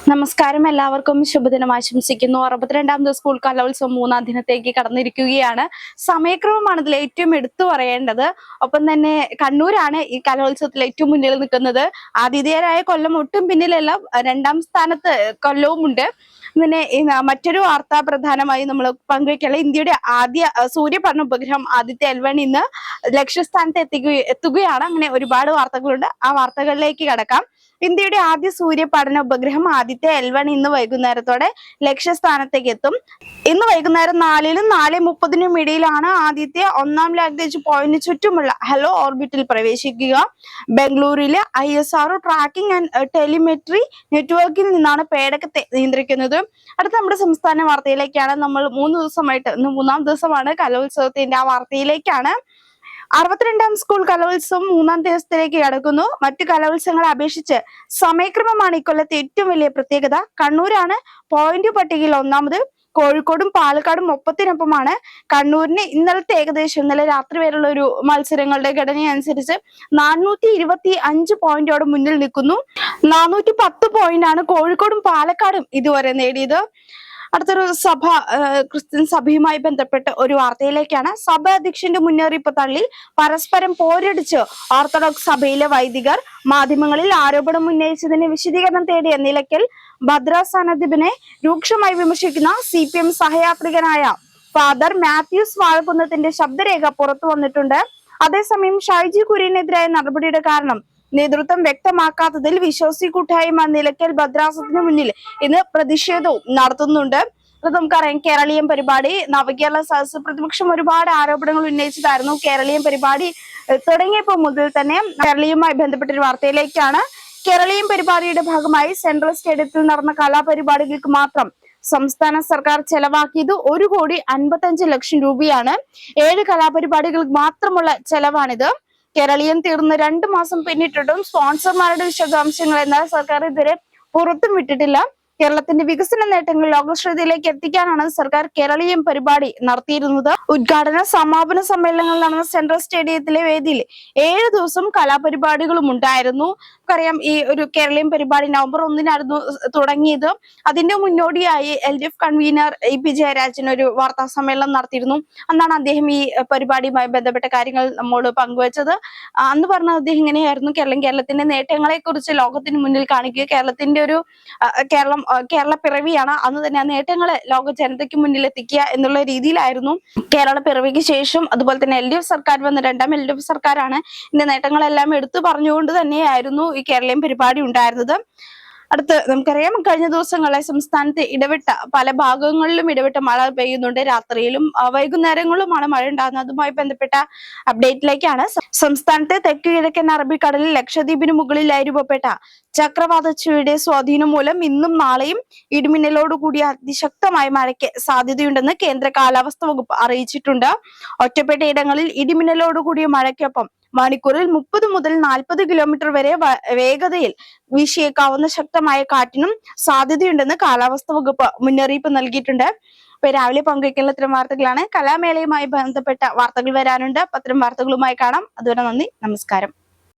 നമസ്കാരം, എല്ലാവർക്കും ശുഭദിനം ആശംസിക്കുന്നു. 62ാമത് സ്കൂൾ കലോത്സവം 3ാം ദിനത്തേക്ക് കടന്നിരിക്കുകയാണ്. സമയക്രമമാണ് ഇതിൽ ഏറ്റവും എടുത്തു പറയേണ്ടത്. ഒപ്പം തന്നെ കണ്ണൂരാണ് ഈ കലോത്സവത്തിൽ ഏറ്റവും മുന്നിൽ നിൽക്കുന്നത്. ആതിഥേയരായ കൊല്ലം ഒട്ടും പിന്നിലല്ല, 2ാം സ്ഥാനത്ത് കൊല്ലവും ഉണ്ട്. പിന്നെ മറ്റൊരു വാർത്ത പ്രധാനമായി നമ്മൾ പങ്കുവയ്ക്കാനുള്ള ഇന്ത്യയുടെ ആദ്യ സൂര്യപഠന ഉപഗ്രഹം ആദിത്യ L1 ഇന്ന് ലക്ഷ്യസ്ഥാനത്ത് എത്തുകയാണ്. അങ്ങനെ ഒരുപാട് വാർത്തകളുണ്ട്. ആ വാർത്തകളിലേക്ക് കടക്കാം. ഇന്ത്യയുടെ ആദ്യ സൂര്യപഠന ഉപഗ്രഹം ആദിത്യ L1 ഇന്ന് വൈകുന്നേരത്തോടെ ലക്ഷ്യസ്ഥാനത്തേക്ക് എത്തും. ഇന്ന് വൈകുന്നേരം 4-നും 4:30-നും ഇടയിലാണ് ആദിത്യ 1ാം ലാഗ്റേഞ്ച് പോയിന്റിന് ചുറ്റുമുള്ള ഹലോ ഓർബിറ്റിൽ പ്രവേശിക്കുക. ബംഗളൂരുവിലെ ISRO ട്രാക്കിംഗ് ആൻഡ് ടെലിമെട്രി നെറ്റ്വർക്കിൽ നിന്നാണ് പേടകത്തെ നിയന്ത്രിക്കുന്നത്. അടുത്ത നമ്മുടെ സംസ്ഥാന വാർത്തയിലേക്കാണ്. നമ്മൾ 3 ദിവസമായിട്ട് ഇന്ന് 3ാം ദിവസമാണ് കലോത്സവത്തിന്റെ. ആ വാർത്തയിലേക്കാണ്. 62ാം സ്കൂൾ കലോത്സവം 3ാം ദിവസത്തിലേക്ക് കടക്കുന്നു. മറ്റു കലോത്സവങ്ങളെ അപേക്ഷിച്ച് സമയക്രമമാണ് ഇക്കൊല്ലത്തെ ഏറ്റവും വലിയ പ്രത്യേകത. കണ്ണൂരാണ് പോയിന്റ് പട്ടികയിൽ 1ാമത്. കോഴിക്കോടും പാലക്കാടും ഒപ്പത്തിനൊപ്പമാണ്. കണ്ണൂരിന് ഇന്നലെ രാത്രി വരെയുള്ള ഒരു മത്സരങ്ങളുടെ ഘടനയനുസരിച്ച് 425 പോയിന്റോടെ മുന്നിൽ നിൽക്കുന്നു. 410 പോയിന്റാണ് കോഴിക്കോടും പാലക്കാടും ഇതുവരെ നേടിയത്. അടുത്തൊരു ക്രിസ്ത്യൻ സഭയുമായി ബന്ധപ്പെട്ട ഒരു വാർത്തയിലേക്കാണ്. സഭ അധ്യക്ഷന്റെ മുന്നറിയിപ്പ് തള്ളി പരസ്പരം പോരടിച്ച് ഓർത്തഡോക്സ് സഭയിലെ വൈദികർ. മാധ്യമങ്ങളിൽ ആരോപണം ഉന്നയിച്ചതിന് വിശദീകരണം തേടിയ നിലയ്ക്കൽ ഭദ്രാസനാധിപനെ രൂക്ഷമായി വിമർശിക്കുന്ന CPM സഹയാത്രികനായ ഫാദർ മാത്യൂസ് വാഴക്കുന്നത്തിന്റെ ശബ്ദരേഖ പുറത്തു വന്നിട്ടുണ്ട്. അതേസമയം ഷൈജി കുര്യനെതിരായ നടപടിയുടെ കാരണം നേതൃത്വം വ്യക്തമാക്കാത്തതിൽ വിശ്വാസി കൂട്ടായ്മ നിലയ്ക്കൽ ഭദ്രാസനത്തിന് മുന്നിൽ ഇന്ന് പ്രതിഷേധവും നടത്തുന്നുണ്ട്. നമുക്കറിയാം, കേരളീയം പരിപാടി നവകേരള സദസ്സ് പ്രതിപക്ഷം ഒരുപാട് ആരോപണങ്ങൾ ഉന്നയിച്ചതായിരുന്നു. കേരളീയം പരിപാടി തുടങ്ങിയപ്പോൾ മുതൽ തന്നെ കേരളീയവുമായി ബന്ധപ്പെട്ട ഒരു വാർത്തയിലേക്കാണ്. കേരളീയം പരിപാടിയുടെ ഭാഗമായി സെൻട്രൽ സ്റ്റേഡിയത്തിൽ നടന്ന കലാപരിപാടികൾക്ക് മാത്രം സംസ്ഥാന സർക്കാർ ചെലവാക്കിയത് 1,55,00,000 രൂപയാണ്. 7 കലാപരിപാടികൾക്ക് മാത്രമുള്ള ചെലവാണിത്. കേരളീയം തീർന്ന് 2 മാസം പിന്നിട്ടിട്ടും സ്പോൺസർമാരുടെ വിശദാംശങ്ങൾ എന്നാൽ സർക്കാർ ഇതുവരെ പുറത്തും വിട്ടിട്ടില്ല. കേരളത്തിന്റെ വികസന നേട്ടങ്ങൾ ലോകശ്രദ്ധയിലേക്ക് എത്തിക്കാനാണ് സർക്കാർ കേരളീയം പരിപാടി നടത്തിയിരുന്നത്. ഉദ്ഘാടന സമാപന സമ്മേളനങ്ങൾ നടന്ന സെൻട്രൽ സ്റ്റേഡിയത്തിലെ വേദിയിൽ 7 ദിവസം കലാപരിപാടികളും ഉണ്ടായിരുന്നു. നമുക്കറിയാം, ഈ ഒരു കേരളീയം പരിപാടി നവംബർ 1-നായിരുന്നു തുടങ്ങിയത്. അതിന്റെ മുന്നോടിയായി LDF കൺവീനർ AP ജയരാജൻ ഒരു വാർത്താ സമ്മേളനം നടത്തിയിരുന്നു. അന്നാണ് അദ്ദേഹം ഈ പരിപാടിയുമായി ബന്ധപ്പെട്ട കാര്യങ്ങൾ നമ്മോട് പങ്കുവച്ചത്. അന്ന് പറഞ്ഞ അദ്ദേഹം ഇങ്ങനെയായിരുന്നു: കേരളത്തിന്റെ നേട്ടങ്ങളെ കുറിച്ച് ലോകത്തിന് മുന്നിൽ കാണിക്കുക. കേരളത്തിന്റെ ഒരു കേരള പിറവിയാണ്. അന്ന് തന്നെ ആ നേട്ടങ്ങളെ ലോക ജനതയ്ക്ക് മുന്നിൽ എത്തിക്കുക എന്നുള്ള രീതിയിലായിരുന്നു. കേരള പിറവിക്ക് ശേഷം അതുപോലെ തന്നെ LDF സർക്കാർ വന്ന 2ാം LDF സർക്കാരാണ് ഇതിന്റെ നേട്ടങ്ങളെല്ലാം എടുത്തു പറഞ്ഞുകൊണ്ട് തന്നെയായിരുന്നു ഈ കേരളീയം പരിപാടി ഉണ്ടായിരുന്നത്. അടുത്ത് നമുക്കറിയാം, കഴിഞ്ഞ ദിവസങ്ങളെ സംസ്ഥാനത്ത് പല ഭാഗങ്ങളിലും ഇടവിട്ട മഴ പെയ്യുന്നുണ്ട്. രാത്രിയിലും വൈകുന്നേരങ്ങളിലുമാണ് മഴ ഉണ്ടാകുന്നത്. അതുമായി ബന്ധപ്പെട്ട അപ്ഡേറ്റിലേക്കാണ്. സംസ്ഥാനത്തെ തെക്ക് കിഴക്കൻ അറബിക്കടലിൽ ലക്ഷദ്വീപിന് മുകളിലായി രൂപപ്പെട്ട ചക്രവാത ചുഴിയുടെ സ്വാധീനം മൂലം ഇന്നും നാളെയും ഇടിമിന്നലോടുകൂടിയ അതിശക്തമായ മഴയ്ക്ക് സാധ്യതയുണ്ടെന്ന് കേന്ദ്ര കാലാവസ്ഥാ വകുപ്പ് അറിയിച്ചിട്ടുണ്ട്. ഒറ്റപ്പെട്ട ഇടങ്ങളിൽ ഇടിമിന്നലോടുകൂടിയ മഴയ്ക്കൊപ്പം മണിക്കൂറിൽ 30 മുതൽ 40 കിലോമീറ്റർ വരെ വേഗതയിൽ വീശിയേക്കാവുന്ന ശക്തമായ കാറ്റിനും സാധ്യതയുണ്ടെന്ന് കാലാവസ്ഥാ വകുപ്പ് മുന്നറിയിപ്പ് നൽകിയിട്ടുണ്ട്. ഇപ്പൊ രാവിലെ പങ്കുവയ്ക്കുന്ന ഇത്തരം വാർത്തകളാണ്. കലാമേളയുമായി ബന്ധപ്പെട്ട വാർത്തകൾ വരാനുണ്ട്. അത്തരം വാർത്തകളുമായി കാണാം. അതുവരെ നന്ദി, നമസ്കാരം.